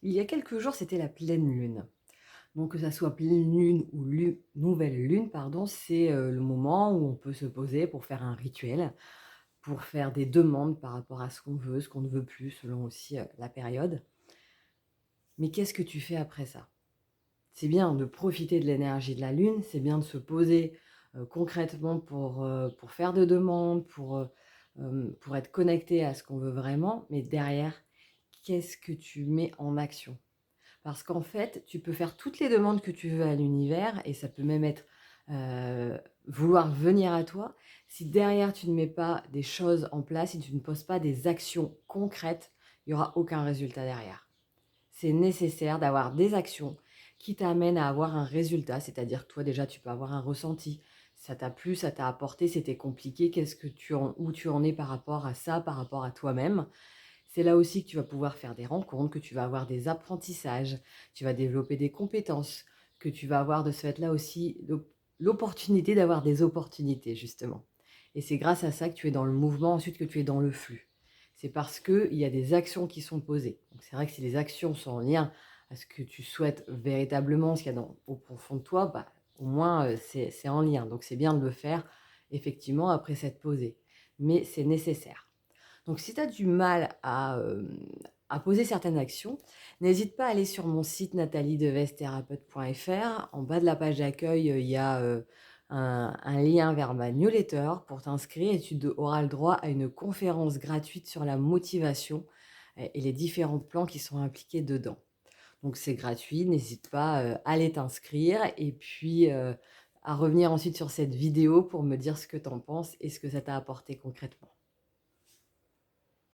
Il y a quelques jours, c'était la pleine lune. Donc que ça soit pleine lune ou nouvelle lune, pardon, c'est, le moment où on peut se poser pour faire un rituel, pour faire des demandes par rapport à ce qu'on veut, ce qu'on ne veut plus, selon aussi, la période. Mais qu'est-ce que tu fais après ça? C'est bien de profiter de l'énergie de la lune, c'est bien de se poser, concrètement pour faire de demandes, pour être connecté à ce qu'on veut vraiment, mais derrière, qu'est-ce que tu mets en action? Parce qu'en fait, tu peux faire toutes les demandes que tu veux à l'univers et ça peut même être, vouloir venir à toi. Si derrière tu ne mets pas des choses en place, si tu ne poses pas des actions concrètes, il y aura aucun résultat derrière. C'est nécessaire d'avoir des actions qui t'amènent à avoir un résultat, c'est-à-dire que toi déjà tu peux avoir un ressenti. Ça t'a plu, ça t'a apporté, c'était compliqué, qu'est-ce que où tu en es par rapport à ça, par rapport à toi-même? C'est là aussi que tu vas pouvoir faire des rencontres, que tu vas avoir des apprentissages, tu vas développer des compétences, que tu vas avoir de ce fait-là aussi l'opportunité d'avoir des opportunités justement. Et c'est grâce à ça que tu es dans le mouvement, ensuite que tu es dans le flux. C'est parce qu'il y a des actions qui sont posées. Donc c'est vrai que si les actions sont en lien à ce que tu souhaites véritablement, ce qu'il y a au profond de toi, bah, au moins c'est en lien. Donc c'est bien de le faire effectivement après s'être posé. Mais c'est nécessaire. Donc si tu as du mal à poser certaines actions, n'hésite pas à aller sur mon site nataliedevestthérapeute.fr. En bas de la page d'accueil, il y a, un lien vers ma newsletter pour t'inscrire et auras le droit à une conférence gratuite sur la motivation et les différents plans qui sont impliqués dedans. Donc c'est gratuit, n'hésite pas, à aller t'inscrire et puis, à revenir ensuite sur cette vidéo pour me dire ce que tu en penses et ce que ça t'a apporté concrètement.